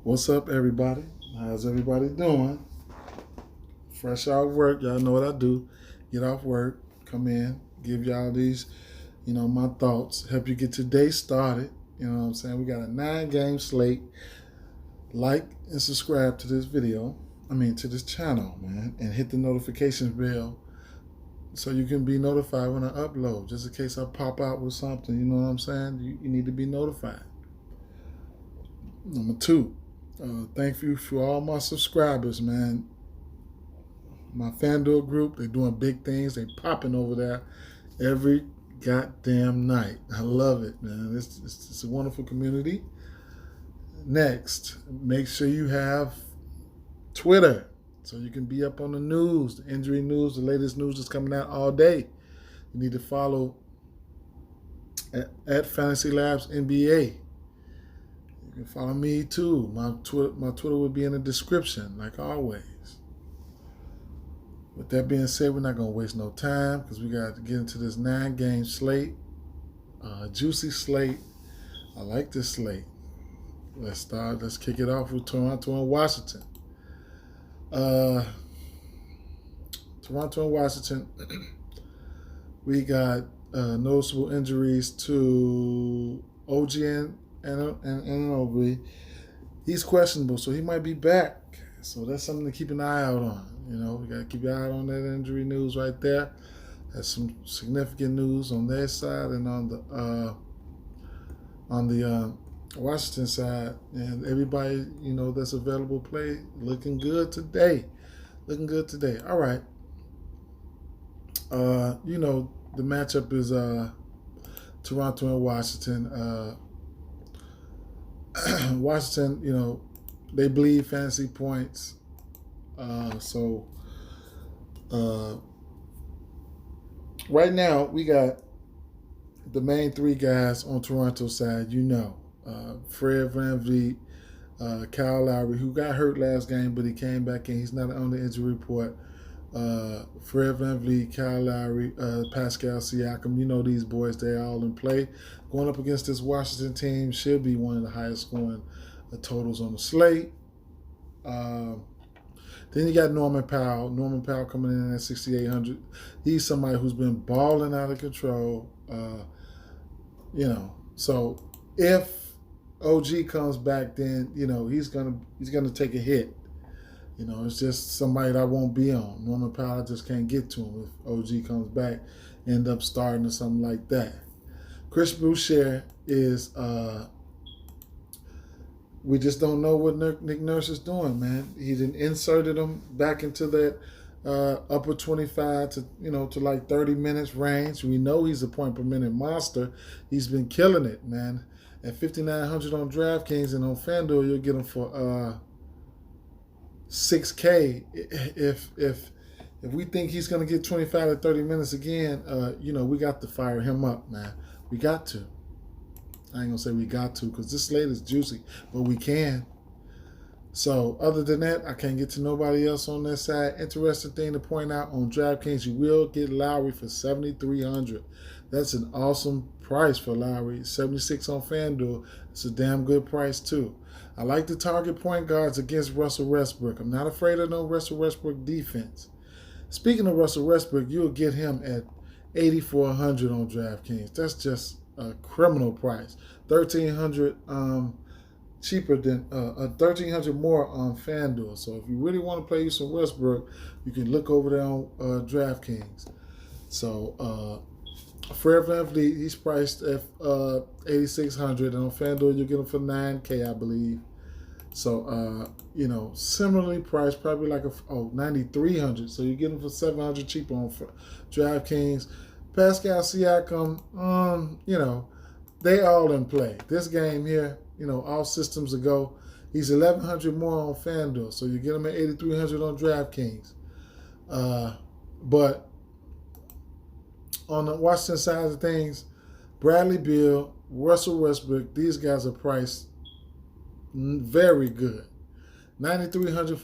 What's up, everybody? How's everybody doing? Fresh out of work, y'all know what I do. Get off work, come in, give y'all these, my thoughts, help you get your day started. You know what I'm saying? We got a 9-game slate. Like and subscribe to this to this channel, man, and hit the notification bell so you can be notified when I upload, just in case I pop out with something, you know what I'm saying? You need to be notified. Number 2, thank you for all my subscribers, man. My Fanduel group, they're doing big things. They popping over there every goddamn night. I love it, man. It's a wonderful community. Next, make sure you have Twitter so you can be up on the news, the injury news, the latest news that's coming out all day. You need to follow at Fantasy Labs NBA. You can follow me too. My Twitter will be in the description, like always. With that being said, we're not going to waste no time because we got to get into this 9-game slate. Juicy slate. I like this slate. Let's start. Let's kick it off with Toronto and Washington. Toronto and Washington. We got noticeable injuries to OG and Anunoby. He's questionable, so he might be back. So that's something to keep an eye out on. We got to keep your eye on that injury news right there. That's some significant news on their side and on the Washington side. And everybody, that's available play looking good today. All right. The matchup is Toronto and Washington. Washington, they bleed fantasy points. Right now we got the main 3 guys on Toronto's side. Fred VanVleet, Kyle Lowry, who got hurt last game, but he came back in. He's not on the injury report. Fred VanVleet, Kyle Lowry, Pascal Siakam. These boys, they're all in play. Going up against this Washington team should be one of the highest scoring totals on the slate. Then you got Norman Powell. Norman Powell coming in at 6,800. He's somebody who's been balling out of control. So if OG comes back, then he's gonna take a hit. It's just somebody that won't be on. Norman Powell just can't get to him if OG comes back, end up starting or something like that. Chris Boucher is. We just don't know what Nick Nurse is doing, man. He done inserted him back into that upper 25 to like 30 minutes range. We know he's a point per minute monster. He's been killing it, man. At 5,900 on DraftKings and on Fanduel, you'll get him for $6K. If we think he's gonna get 25 to 30 minutes again, we got to fire him up, man. We got to. I ain't going to say we got to because this slate is juicy, but we can. So other than that, I can't get to nobody else on that side. Interesting thing to point out, on DraftKings, you will get Lowry for $7,300. That's an awesome price for Lowry. $76 on FanDuel. It's a damn good price too. I like to target point guards against Russell Westbrook. I'm not afraid of no Russell Westbrook defense. Speaking of Russell Westbrook, you'll get him at $8,400 on DraftKings. That's just a criminal price. $1,300 cheaper than $1,300 more on FanDuel. So if you really want to play you some Westbrook, you can look over there on DraftKings. So Fred VanVleet, he's priced at $8,600, and on FanDuel you get him for $9K, I believe. So similarly priced, probably like $9,300. So you get him for $700 cheaper on DraftKings. Pascal Siakam, they all in play. This game here, all systems are go. He's $1,100 more on FanDuel, so you get him at $8,300 on DraftKings. But on the Washington side of things, Bradley Beal, Russell Westbrook, these guys are priced very good. $9,300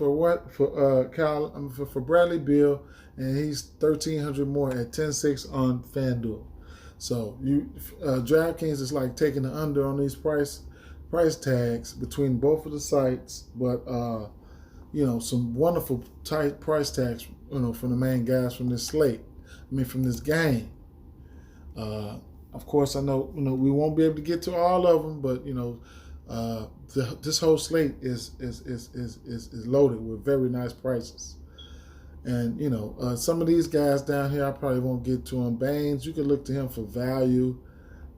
for Bradley Beal, and he's $1,300 more at $10,600 on FanDuel. So DraftKings is like taking the under on these price price tags between both of the sites, but some wonderful tight price tags, from the main guys from this slate. From this game. Of course, I know we won't be able to get to all of them, but this whole slate is loaded with very nice prices. And some of these guys down here, I probably won't get to them. Baines, you can look to him for value,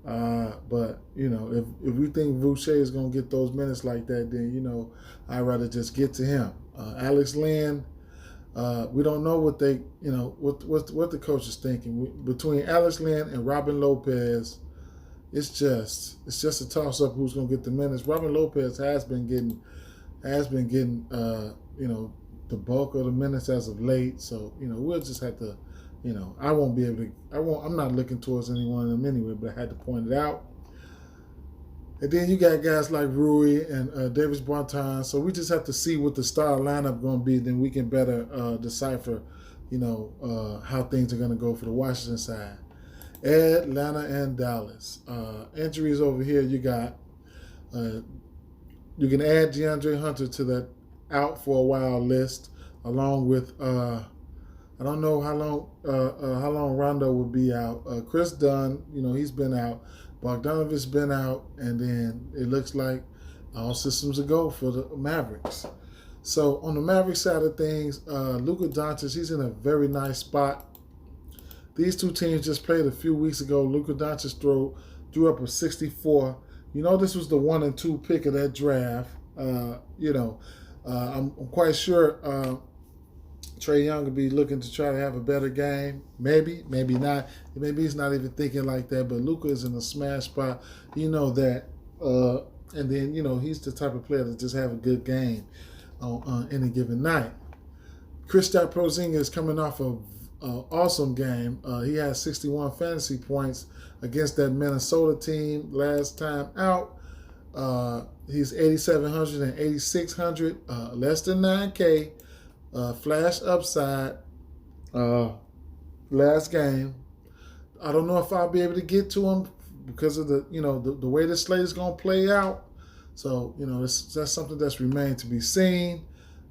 but if we think Boucher is going to get those minutes like that, then I'd rather just get to him. Alex Lynn. We don't know what they, what the coach is thinking. Between Alex Lynn and Robin Lopez, it's just a toss up who's going to get the minutes. Robin Lopez has been getting, the bulk of the minutes as of late. So we'll just have to, I won't be able to. I'm not looking towards any one of them anyway. But I had to point it out. And then you got guys like Rui and Davis Barton. So we just have to see what the star lineup going to be. Then we can better decipher, how things are going to go for the Washington side. Atlanta and Dallas. Injuries over here. You got. You can add DeAndre Hunter to that out for a while list, along with I don't know how long Rondo will be out. Chris Dunn, he's been out. Bogdanovic's been out, and then it looks like all systems are go for the Mavericks. So on the Mavericks side of things, Luca Dantes, he's in a very nice spot. These two teams just played a few weeks ago. Luca Dantes drew up a 64. This was the 1 and 2 pick of that draft. I'm quite sure Trae Young will be looking to try to have a better game. Maybe not. Maybe he's not even thinking like that. But Luka is in a smash spot. That. And then, he's the type of player that just have a good game on any given night. Kristaps Porzingis is coming off an awesome game. He had 61 fantasy points against that Minnesota team last time out. He's 8,700 and 8,600, less than 9K. Flash upside. Last game. I don't know if I'll be able to get to him because of the way the slate is going to play out. So that's something that's remained to be seen.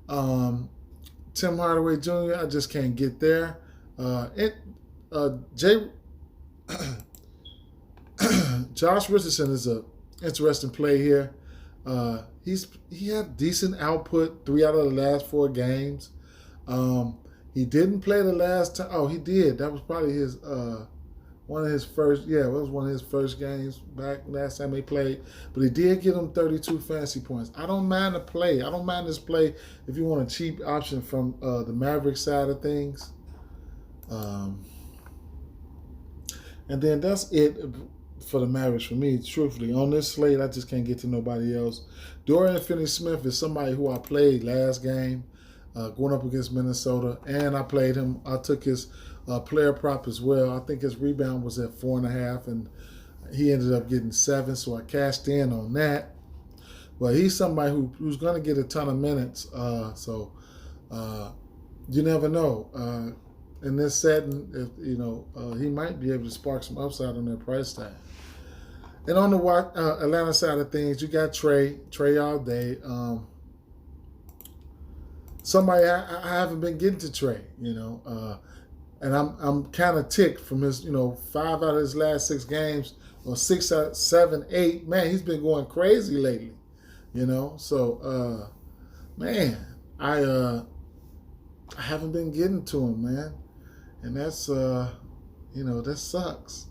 Tim Hardaway Jr. I just can't get there. Josh Richardson is a interesting play here. He had decent output 3 out of the last 4 games. He didn't play the last time. Oh, he did. That was probably his one of his first. Yeah, it was one of his first games back last time they played. But he did get him 32 fantasy points. I don't mind the play. I don't mind this play if you want a cheap option from the Maverick side of things. And then that's it for the Mavericks for me, truthfully. On this slate, I just can't get to nobody else. Dorian Finney-Smith is somebody who I played last game, going up against Minnesota, and I played him. I took his player prop as well. I think his rebound was at 4.5, and he ended up getting 7, so I cashed in on that. But he's somebody who's going to get a ton of minutes, so you never know. In this setting, if he might be able to spark some upside on that price tag. And on the Atlanta side of things, you got Trey all day. Somebody I haven't been getting to Trey, and I'm kind of ticked from his, 5 out of his last 6 games, or 6, 7, 8. Man, he's been going crazy lately, So, man, I haven't been getting to him, man, and that's that sucks.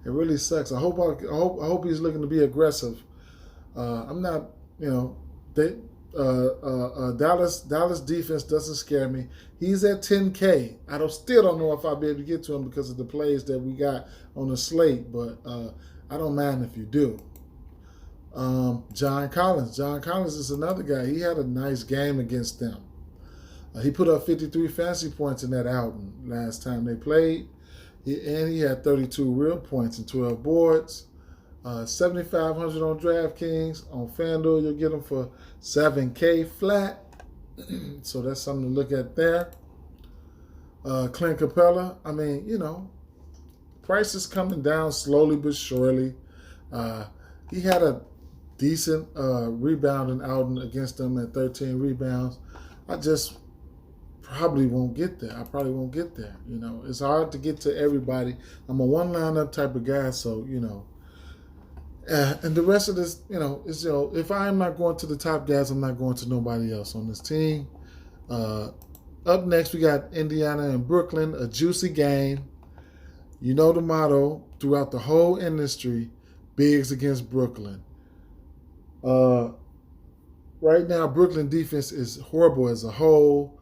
It really sucks. I hope he's looking to be aggressive. I'm not, Dallas defense doesn't scare me. He's at 10K. I still don't know if I'll be able to get to him because of the plays that we got on the slate, but I don't mind if you do. John Collins. John Collins is another guy. He had a nice game against them. He put up 53 fantasy points in that outing last time they played. And he had 32 real points and 12 boards. 7,500 on Draftkings. On Fanduel, you'll get him for 7K flat. So that's something to look at there. Clint Capella. I mean, price is coming down slowly but surely. He had a decent rebounding outing against them at 13 rebounds. I just probably won't get there. I probably won't get there. It's hard to get to everybody. I'm a one lineup type of guy, so and the rest of this, is if I'm not going to the top guys, I'm not going to nobody else on this team. Up next, we got Indiana and Brooklyn, a juicy game. You know the motto throughout the whole industry: bigs against Brooklyn. Right now, Brooklyn defense is horrible as a whole.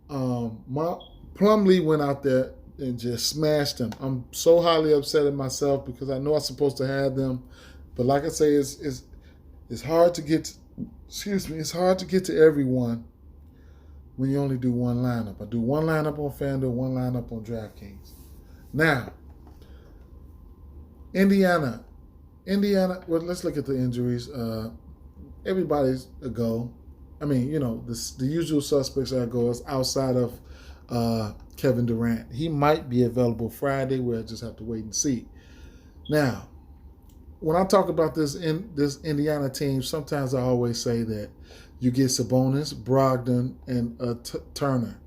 Plumlee went out there and just smashed them. I'm so highly upset at myself because I know I'm supposed to have them, but like I say, it's hard to get. It's hard to get to everyone when you only do one lineup. I do one lineup on Fanduel, one lineup on Draftkings. Now, Indiana. Well, let's look at the injuries. Everybody's a go. I mean, the usual suspects are goals outside of Kevin Durant. He might be available Friday. We'll just have to wait and see. Now, when I talk about this Indiana team, sometimes I always say that you get Sabonis, Brogdon, and Turner.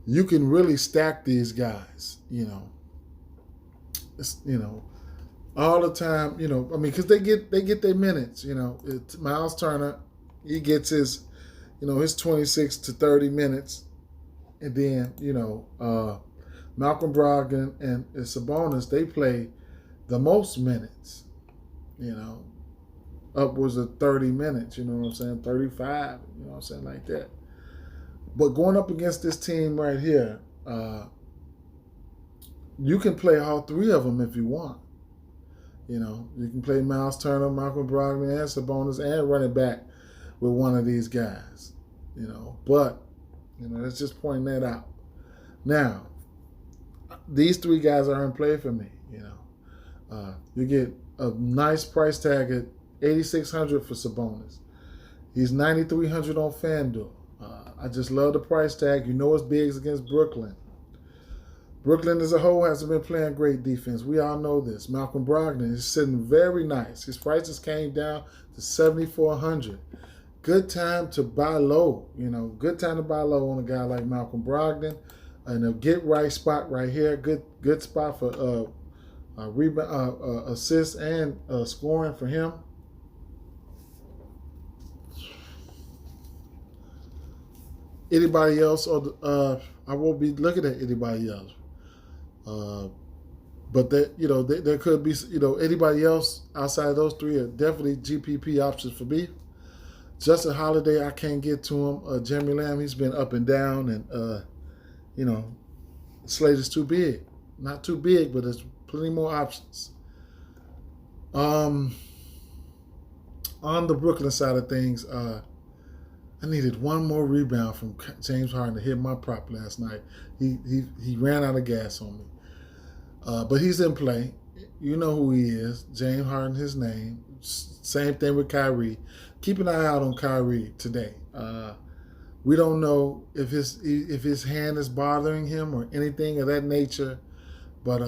You can really stack these guys. All the time. Because they get their minutes. It's Miles Turner. He gets his 26 to 30 minutes. And then, Malcolm Brogdon and Sabonis, they play the most minutes, upwards of 30 minutes, 35, like that. But going up against this team right here, you can play all three of them if you want. You can play Miles Turner, Malcolm Brogdon, and Sabonis, and run it back with one of these guys, But, let's just point that out. Now, these three guys are in play for me, You get a nice price tag at $8,600 for Sabonis. He's $9,300 on FanDuel. I just love the price tag. It's bigs against Brooklyn. Brooklyn as a whole hasn't been playing great defense. We all know this. Malcolm Brogdon is sitting very nice. His prices came down to $7,400. Good time to buy low. Good time to buy low on a guy like Malcolm Brogdon. And a get right spot right here. Good spot for rebound, assists and scoring for him. Anybody else? I won't be looking at anybody else. But there could be anybody else outside of those three are definitely GPP options for me. Justin Holiday, I can't get to him. Jeremy Lamb, he's been up and down, and slate is too big. Not too big, but there's plenty more options. On the Brooklyn side of things, I needed one more rebound from James Harden to hit my prop last night. He ran out of gas on me. But he's in play. You know who he is. James Harden, his name. Same thing with Kyrie. Keep an eye out on Kyrie today. We don't know if his hand is bothering him or anything of that nature. But,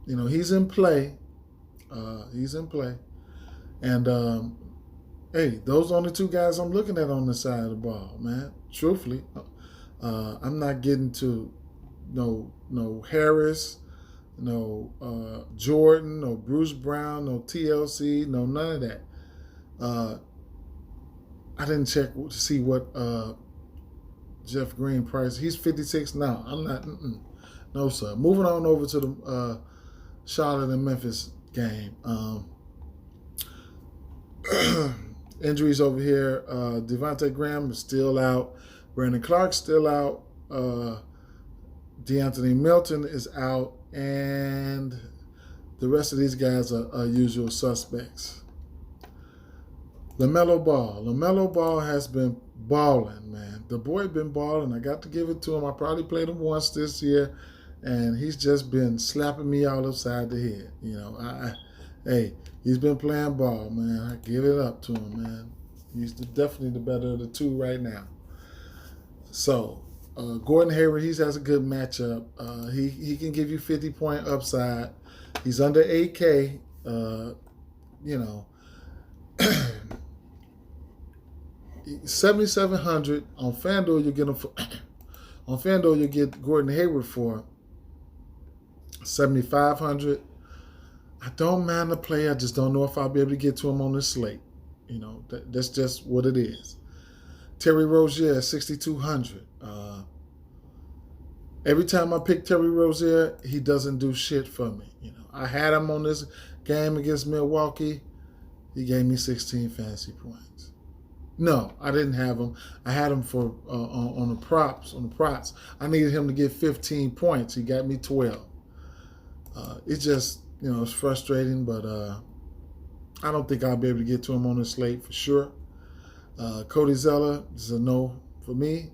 he's in play. He's in play. And, hey, those are only two guys I'm looking at on the side of the ball, man. Truthfully, I'm not getting to no Harris, no Jordan, no Bruce Brown, no TLC, no none of that. I didn't check to see what Jeff Green price. He's 56 now. I'm not. No, sir. Moving on over to the Charlotte and Memphis game. Injuries over here. Devontae Graham is still out. Brandon Clark's still out. DeAnthony Milton is out. And the rest of these guys are usual suspects. LaMelo Ball has been balling, man. The boy been balling. I got to give it to him. I probably played him once this year, and he's just been slapping me all upside the head. Hey, he's been playing ball, man. I give it up to him, man. He's definitely the better of the two right now. So, Gordon Hayward, he has a good matchup. He can give you 50-point upside. He's under 8K. $7,700 on Fanduel. You get him for on Fanduel. You get Gordon Hayward for $7,500. I don't mind the play. I just don't know if I'll be able to get to him on this slate. That's just what it is. Terry Rozier at $6,200. Every time I pick Terry Rozier, he doesn't do shit for me. I had him on this game against Milwaukee. He gave me 16 fantasy points. No, I didn't have him. I had him for on the props. I needed him to get 15 points. He got me 12. It's just it's frustrating, but I don't think I'll be able to get to him on this slate for sure. Cody Zeller is a no for me.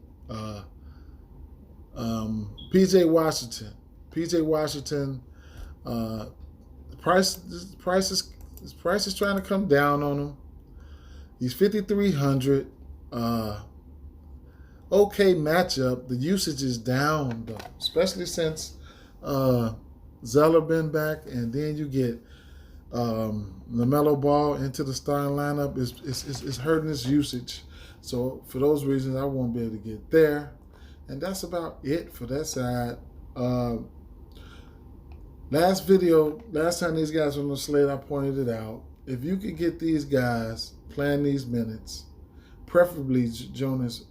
PJ Washington. The price is trying to come down on him. He's 5,300. Okay matchup. The usage is down though, especially since Zeller been back, and then you get LaMelo Ball into the starting lineup. It's hurting his usage. So for those reasons, I won't be able to get there. And that's about it for that side. Last time these guys were on the slate, I pointed it out. If you could get these guys playing these minutes, preferably Jonas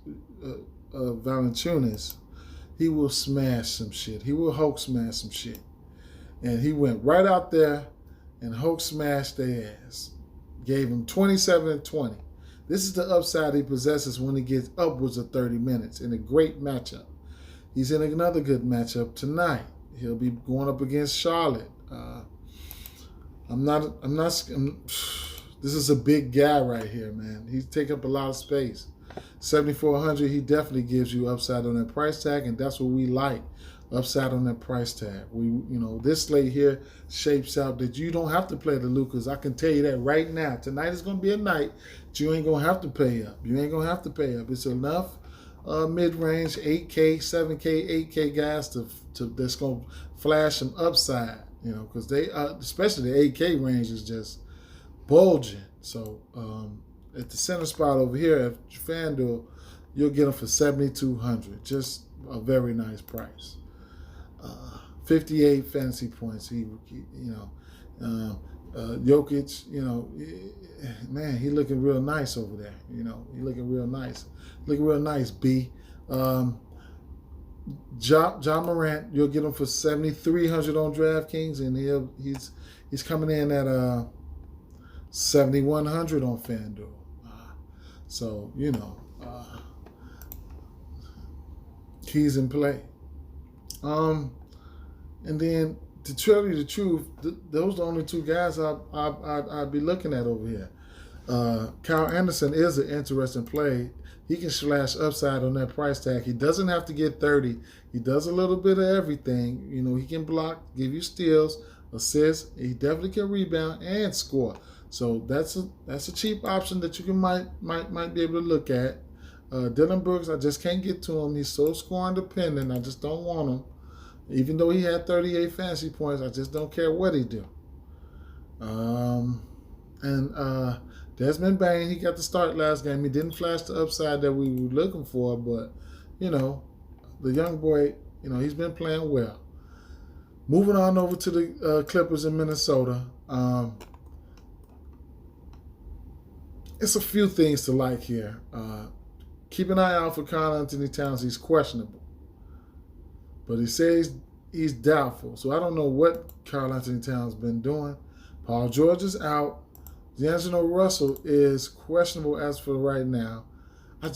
Valanciunas, he will smash some shit. He will Hulk smash some shit. And he went right out there and Hulk smashed their ass. Gave him 27 and 20. This is the upside he possesses when he gets upwards of 30 minutes in a great matchup. He's in another good matchup tonight. He'll be going up against Charlotte. This is a big guy right here, man. He's taking up a lot of space. 7,400, he definitely gives you upside on that price tag, and that's what we like. Upside on that price tag. This slate here shapes out that you don't have to play the Lucas. I can tell you that right now. Tonight is going to be a night that you ain't going to have to pay up. It's enough mid-range 8K, 7K, 8K guys that's going to flash some upside. Because they, especially the 8K range is just bulging. So at the center spot over here at FanDuel, you'll get them for $7,200. Just a very nice price. 58 fantasy points. Jokic, man, he looking real nice over there. He looking real nice. B. Ja Morant, you'll get him for $7,300 on DraftKings, and he's coming in at $7,100 on FanDuel. So he's in play. And then to tell you the truth, those are the only two guys I'd be looking at over here. Kyle Anderson is an interesting play. He can slash upside on that price tag. He doesn't have to get 30. He does a little bit of everything. He can block, give you steals, assists. He definitely can rebound and score. So that's a cheap option that you might be able to look at. Dylan Brooks, I just can't get to him. He's so scoring dependent. I just don't want him. Even though he had 38 fantasy points, I just don't care what he do. Desmond Bain, he got the start last game. He didn't flash the upside that we were looking for, but, the young boy, he's been playing well. Moving on over to the Clippers in Minnesota. It's a few things to like here. Keep an eye out for Karl Anthony Towns. He's questionable. But he says he's doubtful. So I don't know what Karl Anthony Towns been doing. Paul George is out. D'Angelo Russell is questionable as for right now. Like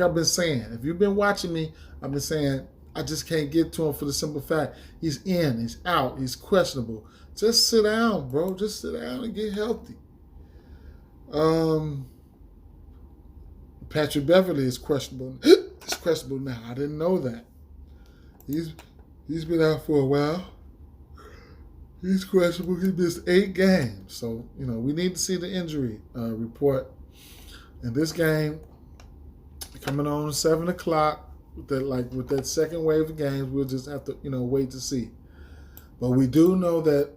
I've been saying, if you've been watching me, I've been saying I just can't get to him for the simple fact he's in, he's out, he's questionable. Just sit down, bro. Just sit down and get healthy. Patrick Beverly is questionable. He's questionable now. I didn't know that. He's been out for a while. He's questionable. He missed 8 games. So, we need to see the injury report. And this game, coming on at 7 o'clock, with that second wave of games, we'll just have to, wait to see. But we do know that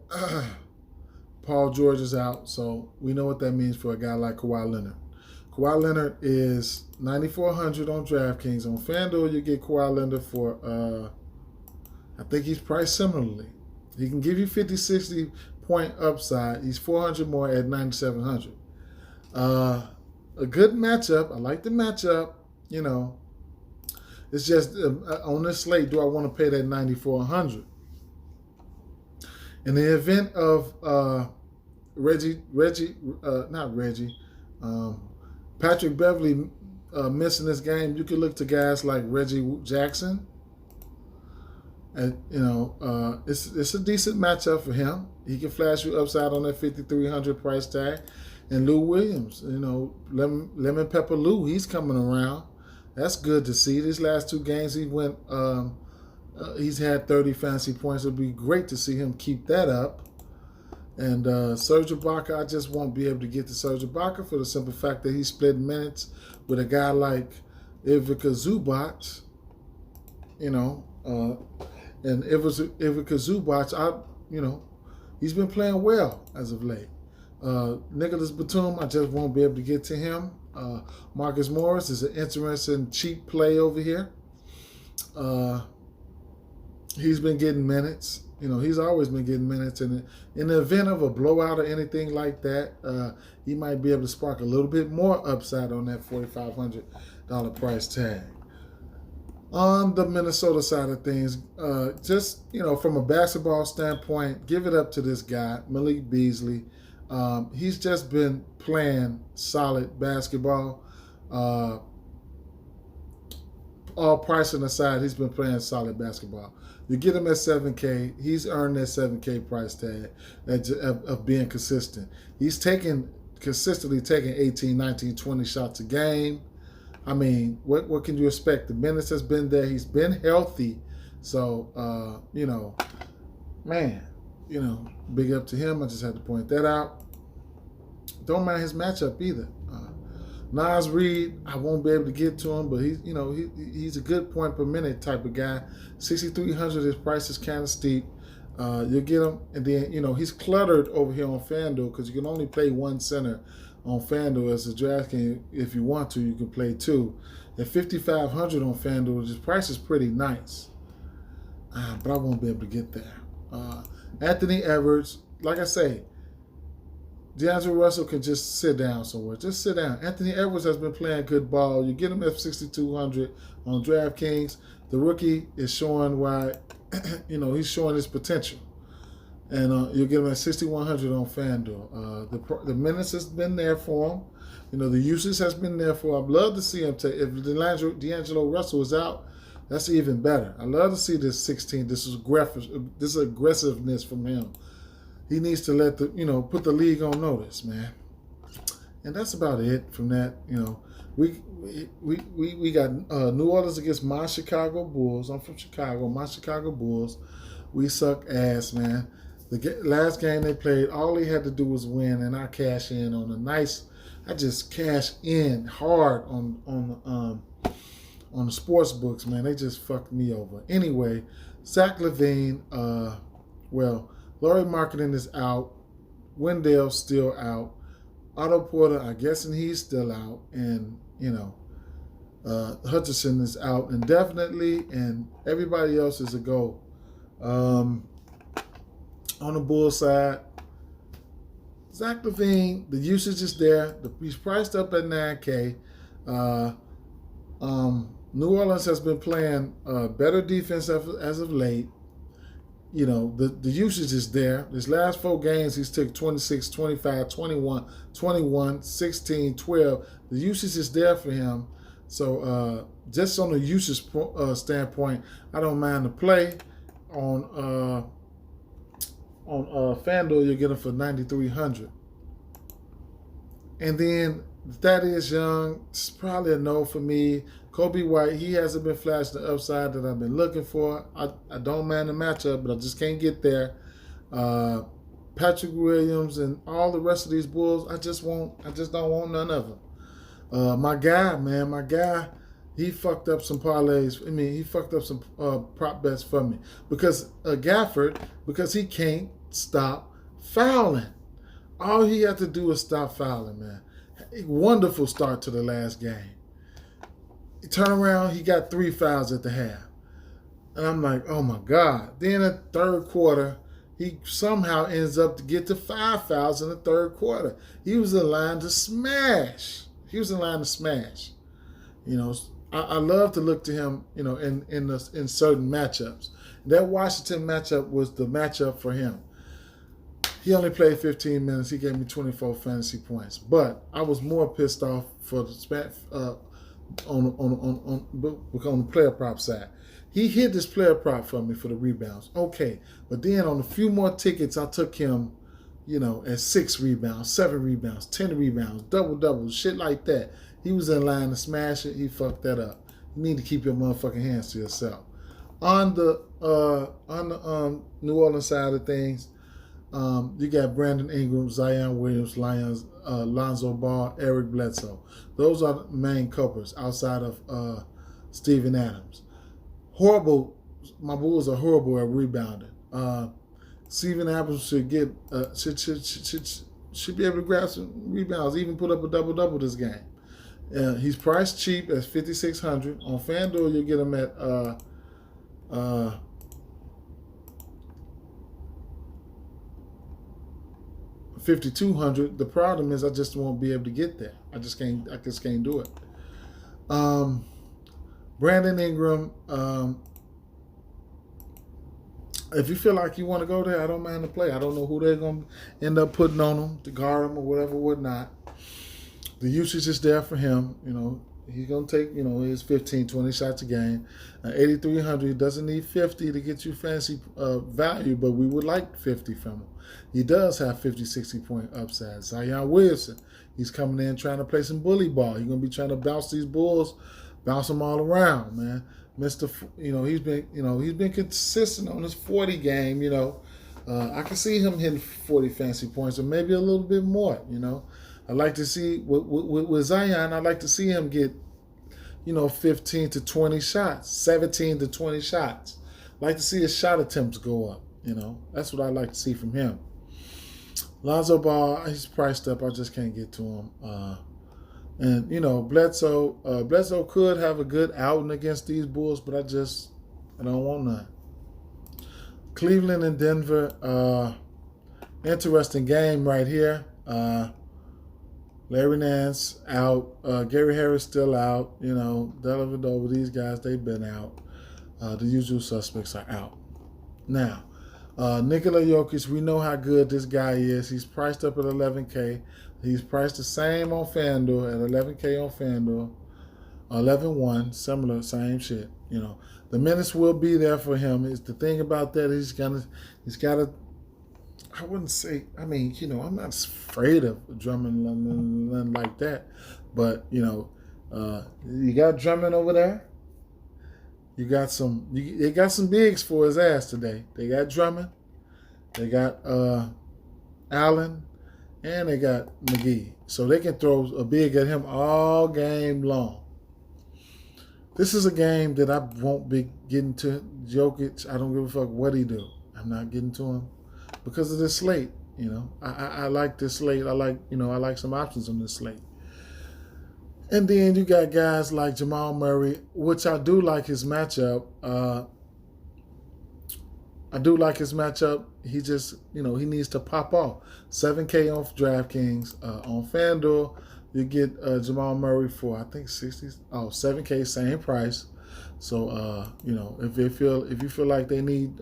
Paul George is out, so we know what that means for a guy like Kawhi Leonard. Kawhi Leonard is 9,400 on DraftKings. On Fanduel, you get Kawhi Leonard for, I think he's priced similarly. He can give you 50, 60 point upside. He's 400 more at 9,700. A good matchup. I like the matchup. You know, it's just on this slate, do I want to pay that 9,400? In the event of Patrick Beverly missing this game, you could look to guys like Reggie Jackson. And you know, it's a decent matchup for him. He can flash you upside on that 5,300 price tag. And Lou Williams, you know, Lemon Pepper Lou, he's coming around. That's good to see. These last two games, he's had 30 fantasy points. It'll be great to see him keep that up. And Sergio Bacca, I just won't be able to get to Sergio Bacca for the simple fact that he split minutes with a guy like Ivica Zubac, you know. And Ivica Zubac, he's been playing well as of late. Nicholas Batum, I just won't be able to get to him. Marcus Morris is an interesting cheap play over here. He's been getting minutes. You know, he's always been getting minutes. And in the event of a blowout or anything like that, he might be able to spark a little bit more upside on that $4,500 price tag. On the Minnesota side of things, just, you know, from a basketball standpoint, give it up to this guy, Malik Beasley. He's just been playing solid basketball. All pricing aside, he's been playing solid basketball. You get him at $7K. He's earned that $7K price tag of being consistent. He's consistently taking 18, 19, 20 shots a game. I mean, what can you expect? The minutes has been there. He's been healthy. So, you know, man, you know, big up to him. I just had to point that out. Don't mind his matchup either. Nas Reed, I won't be able to get to him, but he's a good point per minute type of guy. 6,300, his price is kind of steep. You'll get him, and then, you know, he's cluttered over here on FanDuel because you can only play one center on FanDuel as a DraftKings. If you want to, you can play two. At 5,500 on FanDuel, his price is pretty nice, but I won't be able to get there. Anthony Edwards, like I say, D'Angelo Russell can just sit down somewhere. Just sit down. Anthony Edwards has been playing good ball. You get him at 6,200 on DraftKings. The rookie is showing why, you know, he's showing his potential. And you'll get him at 6,100 on FanDuel. The minutes has been there for him. You know, the usage has been there for him. I'd love to see him take. If D'Angelo Russell is out, that's even better. I'd love to see this 16. This aggressiveness from him. He needs to put the league on notice, man. And that's about it from that. You know, we got New Orleans against my Chicago Bulls. I'm from Chicago. My Chicago Bulls, we suck ass, man. The last game they played, all they had to do was win, and I cash in on a nice. I just cash in hard on the sports books, man. They just fucked me over. Anyway, Zach LaVine, Laurie Marketing is out. Wendell's still out. Otto Porter, I'm guessing he's still out. And, you know, Hutchinson is out indefinitely. And everybody else is a go. On the Bulls side, Zach LaVine, the usage is there. He's priced up at $9K. New Orleans has been playing better defense as of late. You know, the usage is there. His last 4 games, he's took 26, 25, 21, 21, 16, 12. The usage is there for him. So just on the usage standpoint, I don't mind the play. On FanDuel, you'll get him for 9,300. And then Thaddeus Young, it's probably a no for me. Kobe White, he hasn't been flashing the upside that I've been looking for. I don't mind the matchup, but I just can't get there. Patrick Williams and all the rest of these Bulls, I just don't want none of them. My guy, he fucked up some parlays. I mean, he fucked up some prop bets for me because Gafford, because he can't stop fouling. All he had to do was stop fouling, man. A wonderful start to the last game. He turned around, he got 3 fouls at the half. And I'm like, oh my God. Then in the third quarter, he somehow ends up to get to 5 fouls in the third quarter. He was in line to smash. You know, I love to look to him, you know, in certain matchups. That Washington matchup was the matchup for him. He only played 15 minutes. He gave me 24 fantasy points. But I was more pissed off for the on the player prop side. He hit this player prop for me for the rebounds. Okay. But then on a few more tickets, I took him, you know, at 6 rebounds, 7 rebounds, 10 rebounds, double, shit like that. He was in line to smash it. He fucked that up. You need to keep your motherfucking hands to yourself. On the New Orleans side of things, you got Brandon Ingram, Zion Williams, Lonzo Ball, Eric Bledsoe. Those are the main culprits outside of Steven Adams. Horrible. My Bulls are horrible at rebounding. Steven Adams should get should be able to grab some rebounds, even put up a double this game. He's priced cheap at $5,600 on FanDuel. You'll get him at $5,200. The problem is I just won't be able to get there. I just can't do it. Brandon Ingram. If you feel like you want to go there, I don't mind the play. I don't know who they're going to end up putting on him to guard him or whatever, whatnot. The usage is there for him. You know, he's going to take, you know, his 15, 20 shots a game. 8,300, he doesn't need 50 to get you fancy value, but we would like 50 from him. He does have 50, 60-point upside. Zion Williamson, he's coming in trying to play some bully ball. He's going to be trying to bounce these Bulls, bounce them all around, man. He's been consistent on his 40 game. You know, I can see him hitting 40 fantasy points or maybe a little bit more. You know, I like to see with Zion. I like to see him get, you know, 15 to 20 shots, 17 to 20 shots. I like to see his shot attempts go up. You know, that's what I like to see from him. Lonzo Ball, he's priced up. I just can't get to him. And, you know, Bledsoe could have a good outing against these Bulls, but I don't want none. Cleveland and Denver, interesting game right here. Larry Nance out. Gary Harris still out. You know, Dellavedova, these guys, they've been out. The usual suspects are out. Now, Nikola Jokic, we know how good this guy is. He's priced up at $11K. He's priced the same on FanDuel at $11K on FanDuel. 11-1, similar, same shit. You know, the minutes will be there for him. Is the thing about that he's got to. I wouldn't say. I mean, you know, I'm not afraid of Drummond nothing like that, but you know, you got Drummond over there. You got some. They got some bigs for his ass today. They got Drummond. They got Allen. And they got McGee. So they can throw a big at him all game long. This is a game that I won't be getting to Jokic. I don't give a fuck what he do. I'm not getting to him because of this slate. You know, I like this slate. I like some options on this slate. And then you got guys like Jamal Murray, which I do like his matchup. He just, you know, he needs to pop off. $7K on Draftkings. On FanDuel, you get Jamal Murray for, I think, $7K, same price. So, you know, if you feel like they need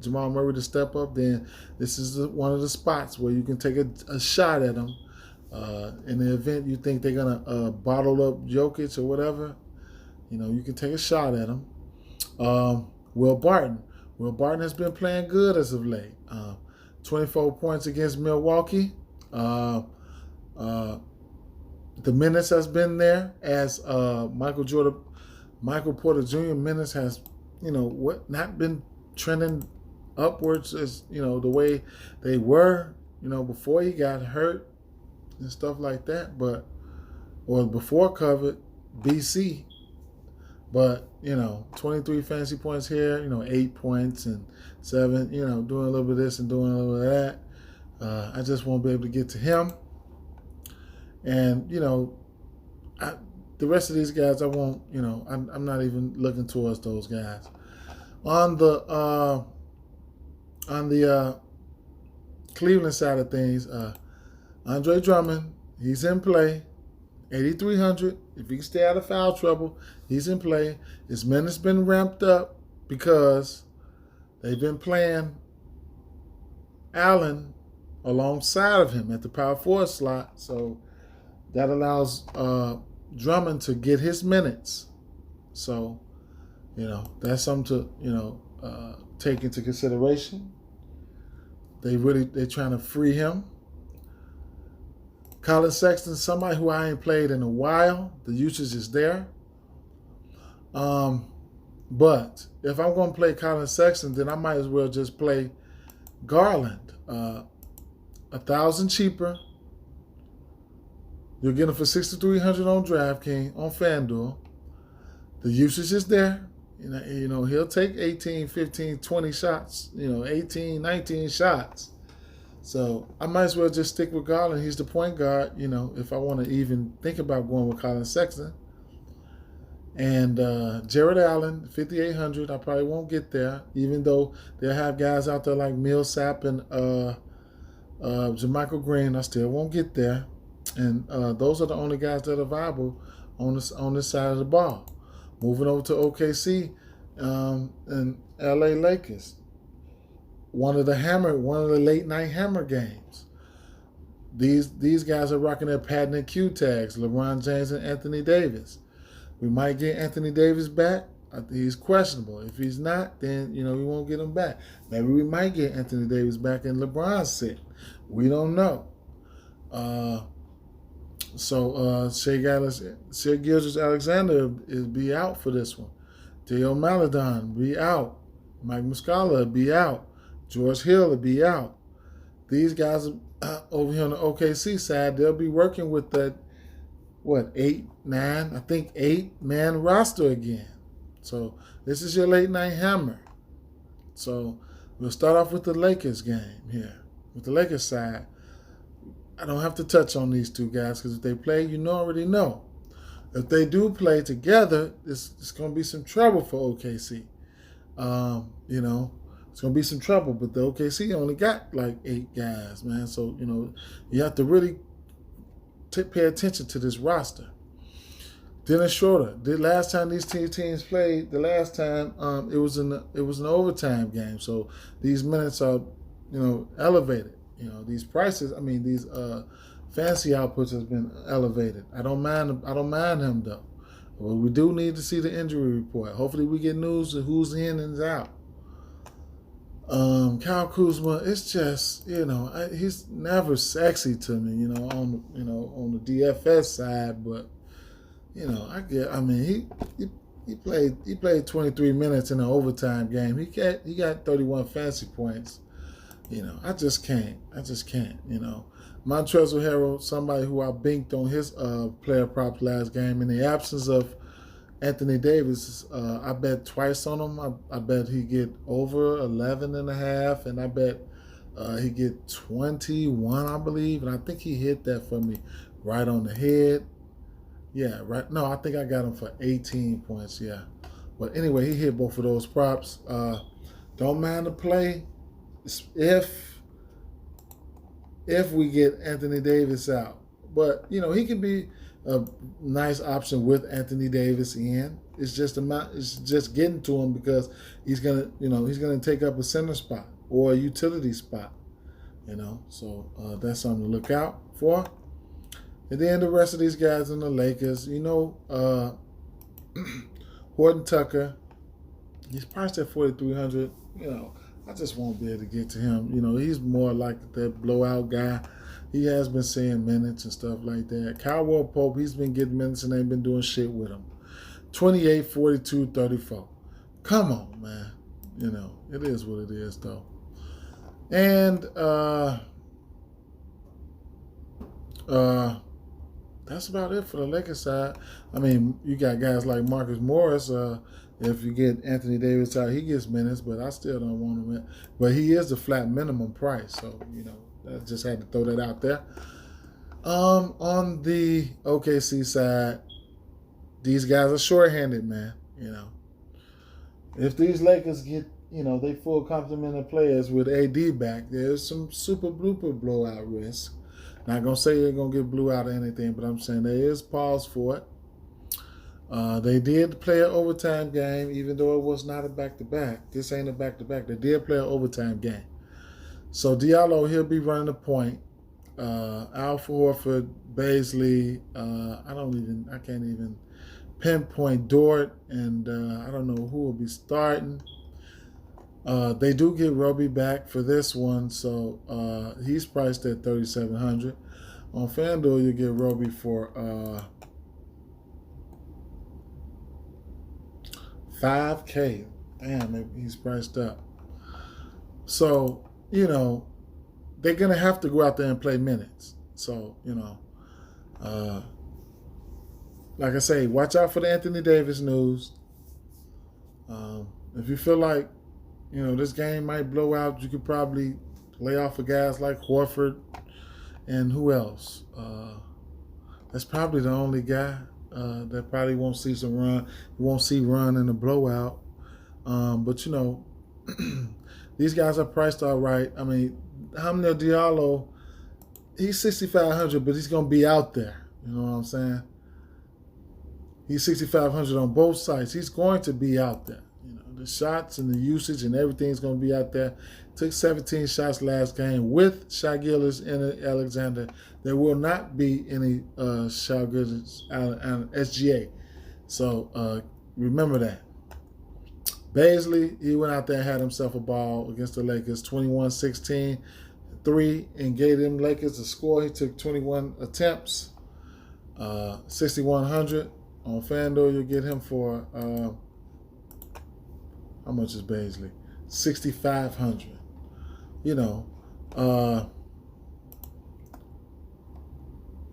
Jamal Murray to step up, then this is one of the spots where you can take a shot at him. In the event you think they're going to bottle up Jokic or whatever, you know, you can take a shot at him. Will Barton. Well, Barton has been playing good as of late. 24 points against Milwaukee. The minutes has been there as Michael Porter Jr. minutes has, you know, not been trending upwards as, you know, the way they were, you know, before he got hurt and stuff like that, or before COVID, BC. But, you know, 23 fantasy points here, you know, 8 points and 7, you know, doing a little bit of this and doing a little bit of I just won't be able to get to him. And, the rest of these guys, I won't, I'm not even looking towards those guys. On the Cleveland side of things, Andre Drummond, he's in play. 8,300. If he can stay out of foul trouble, he's in play. His minutes been ramped up because they've been playing Allen alongside of him at the power forward slot. So that allows Drummond to get his minutes. So, that's something to, take into consideration. They're trying to free him. Colin Sexton, somebody who I ain't played in a while. The usage is there. But if I'm going to play Colin Sexton, then I might as well just play Garland. $1,000 cheaper. You'll get him for $6,300 on DraftKings, on Fanduel. The usage is there. He'll take 18, 15, 20 shots. 18, 19 shots. So I might as well just stick with Garland. He's the point guard, if I want to even think about going with Colin Sexton. And Jared Allen, 5,800. I probably won't get there, even though they'll have guys out there like Millsap and Jermichael Green. I still won't get there. And those are the only guys that are viable on this side of the ball. Moving over to OKC and LA Lakers. One of the late night hammer games. These guys are rocking their patent and Q tags, LeBron James and Anthony Davis. We might get Anthony Davis back. He's questionable. If he's not, then we won't get him back. Maybe we might get Anthony Davis back and LeBron's sick. We don't know. Shai Gilgeous-Alexander be out for this one. Theo Maledon be out. Mike Muscala be out. George Hill will be out. These guys over here on the OKC side, they'll be working with that, 8-man roster again. So this is your late night hammer. So we'll start off with the Lakers game here. With the Lakers side, I don't have to touch on these two guys because if they play, already know. If they do play together, it's going to be some trouble for OKC. It's going to be some trouble, but the OKC only got like 8 guys, man. So, you have to really pay attention to this roster. Dennis Schroeder. The last time these two teams played, it was an overtime game. So these minutes are, elevated. These prices. These fancy outputs has been elevated. I don't mind him though. But we do need to see the injury report. Hopefully, we get news of who's in and out. Kyle Kuzma, it's just, he's never sexy to me, on the DFS side, but he played 23 minutes in an overtime game. He got 31 fantasy points. I just can't. Montrezl Harrell, somebody who I binked on his player props last game in the absence of Anthony Davis, I bet twice on him. I bet he get over 11.5, and I bet he get 21, I believe. And I think he hit that for me right on the head. Yeah, right. No, I think I got him for 18 points, yeah. But anyway, he hit both of those props. Don't mind the play if we get Anthony Davis out. But, he can be a nice option with Anthony Davis in. It's just getting to him because he's gonna take up a center spot or a utility spot. So that's something to look out for. And then the rest of these guys in the Lakers, Horton Tucker, he's priced at 4,300. I just won't be able to get to him. He's more like that blowout guy. He has been seeing minutes and stuff like that. Caldwell Pope, he's been getting minutes and ain't been doing shit with him. 28, 42, 34. Come on, man. It is what it is, though. And that's about it for the Lakers side. You got guys like Marcus Morris. If you get Anthony Davis out, he gets minutes, but I still don't want him in. But he is the flat minimum price, so, I just had to throw that out there. On the OKC side, these guys are shorthanded, man. If these Lakers get, they full complement of players with AD back, there's some super blooper blowout risk. Not gonna say they're gonna get blew out or anything, but I'm saying there is pause for it. They did play an overtime game, even though it was not a back-to-back. This ain't a back-to-back. They did play an overtime game. So Diallo, he'll be running the point. Al Horford, Beasley, I can't even pinpoint Dort, and I don't know who will be starting. They do get Roby back for this one, so he's priced at $3,700. On Fanduel, you get Roby for $5K. Damn, he's priced up. So, they're going to have to go out there and play minutes. So, like I say, watch out for the Anthony Davis news. If you feel like, this game might blow out, you could probably lay off of guys like Horford and who else? That's probably the only guy that probably won't see some run. You won't see run in a blowout. But, these guys are priced all right. I mean, Hamidou Diallo, he's $6,500, but he's going to be out there. You know what I'm saying? He's $6,500 on both sides. He's going to be out there. The shots and the usage and everything's going to be out there. Took 17 shots last game with Shai Gilgeous and Alexander. There will not be any Shai Gilgeous and SGA. So remember that. Beasley, he went out there and had himself a ball against the Lakers, 21-16, 3, and gave them Lakers a score. He took 21 attempts, 6,100. On FanDuel, you'll get him for, how much is Beasley? 6,500.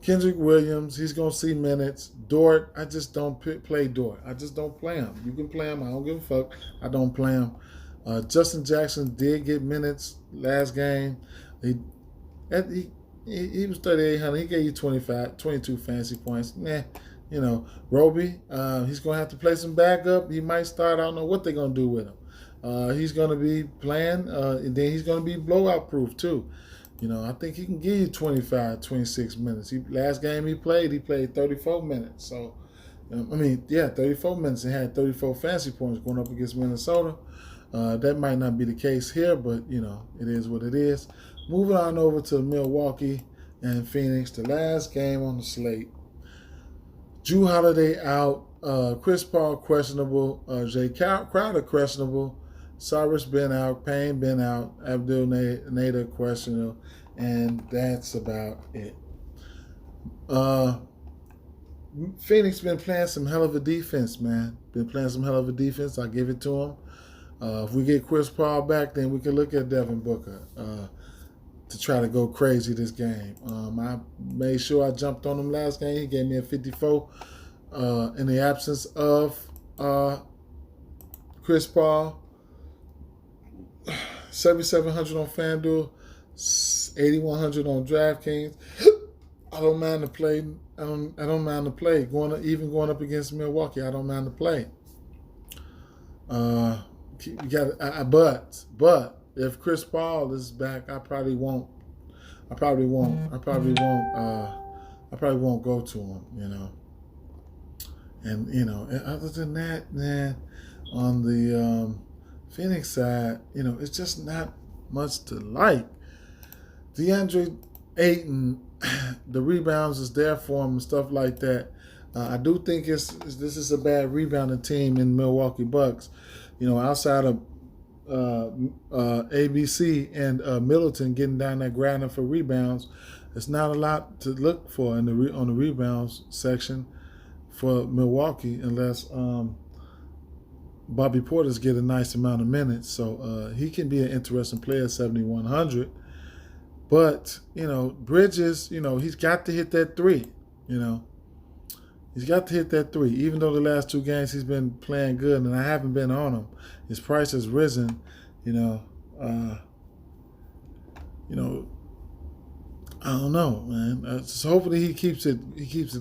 Kendrick Williams, he's going to see minutes. Dort, I just don't play Dort. I just don't play him. You can play him. I don't give a fuck. I don't play him. Justin Jackson did get minutes last game. He was 3,800. He gave you 22 fantasy points. Roby, he's going to have to play some backup. He might start. I don't know what they're going to do with him. He's going to be playing, and then he's going to be blowout proof too. I think he can give you 25, 26 minutes. Last game he played 34 minutes. So, 34 minutes and had 34 fantasy points going up against Minnesota. That might not be the case here, but, it is what it is. Moving on over to Milwaukee and Phoenix, the last game on the slate. Jrue Holiday out. Chris Paul questionable. Jay Crowder questionable. Cyrus been out, Payne been out, Abdul Nader questionable, and that's about it. Phoenix been playing some hell of a defense, man. Been playing some hell of a defense. I give it to them. If we get Chris Paul back, then we can look at Devin Booker to try to go crazy this game. I made sure I jumped on him last game. He gave me a 54 in the absence of Chris Paul. 7,700 on FanDuel, 8,100 on DraftKings. I don't mind the play. I don't mind the play. Going up against Milwaukee, I don't mind the play. But if Chris Paul is back, I probably won't go to him. And other than that, man, on the Phoenix side, it's just not much to like. DeAndre Ayton, the rebounds is there for him and stuff like that. I do think this is a bad rebounding team in Milwaukee Bucks. Outside of ABC and Middleton getting down there grinding for rebounds, it's not a lot to look for on the rebounds section for Milwaukee unless Bobby Porter's get a nice amount of minutes, so he can be an interesting player, 7,100. But, Bridges, he's got to hit that three, He's got to hit that three. Even though the last two games he's been playing good and I haven't been on him, his price has risen, I don't know, man. Just hopefully he keeps it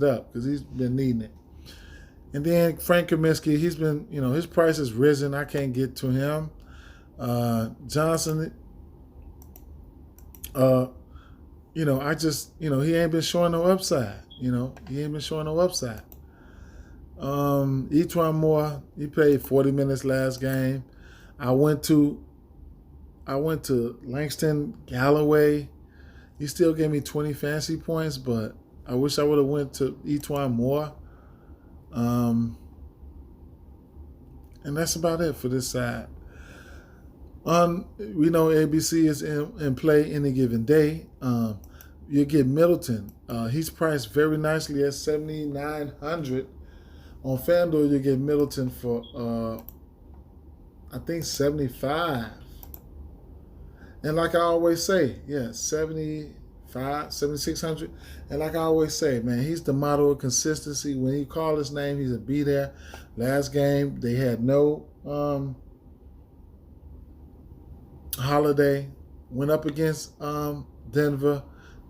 up because he's been needing it. And then Frank Kaminsky, he's been, his price has risen. I can't get to him. Johnson, I just, he ain't been showing no upside. He ain't been showing no upside. Etwan Moore, he played 40 minutes last game. I went to Langston Galloway. He still gave me 20 fantasy points, but I wish I would have went to Etwan Moore. And that's about it for this side. We know ABC is in play any given day. You get Middleton. He's priced very nicely at $7,900. On Fanduel, you get Middleton for I think $75. And like I always say, yeah, $7,600. And like I always say, man, he's the model of consistency. When you call his name, he's a be there. Last game, they had no Holiday. Went up against Denver.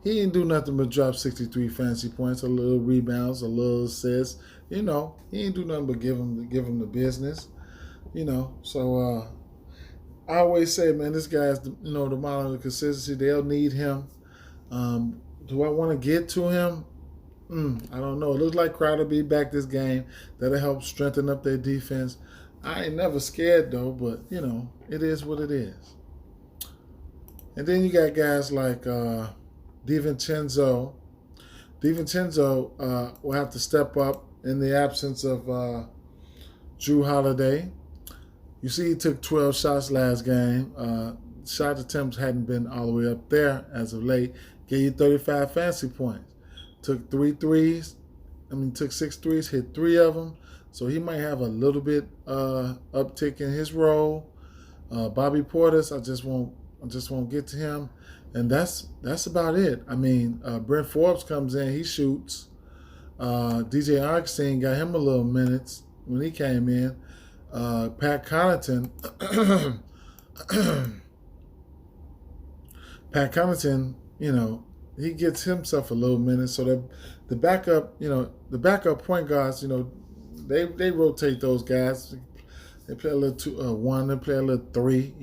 He didn't do nothing but drop 63 fantasy points, a little rebounds, a little assists. He didn't do nothing but give him the business. So I always say, man, this guy's the model of consistency. They'll need him. Do I want to get to him? I don't know. It looks like Crowder be back this game. That'll help strengthen up their defense. I ain't never scared though, but it is what it is. And then you got guys like DiVincenzo. DiVincenzo will have to step up in the absence of Jrue Holiday. You see he took 12 shots last game. Shot attempts hadn't been all the way up there as of late. Gave you 35 fantasy points. Took 6 threes, hit 3 of them. So he might have a little bit uptick in his role. Bobby Portis, I just won't get to him. And that's about it. Brent Forbes comes in, he shoots. DJ Augustine got him a little minutes when he came in. Pat Connaughton, he gets himself a little minute. So that the backup point guards, they rotate those guys. They play a little 1, they play a little 3,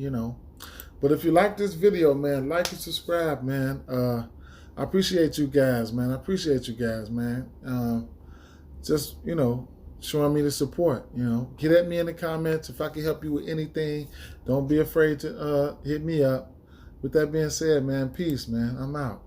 But if you like this video, man, like and subscribe, man. I appreciate you guys, man. Just, showing me the support, Get at me in the comments if I can help you with anything. Don't be afraid to hit me up. With that being said, man, peace, man. I'm out.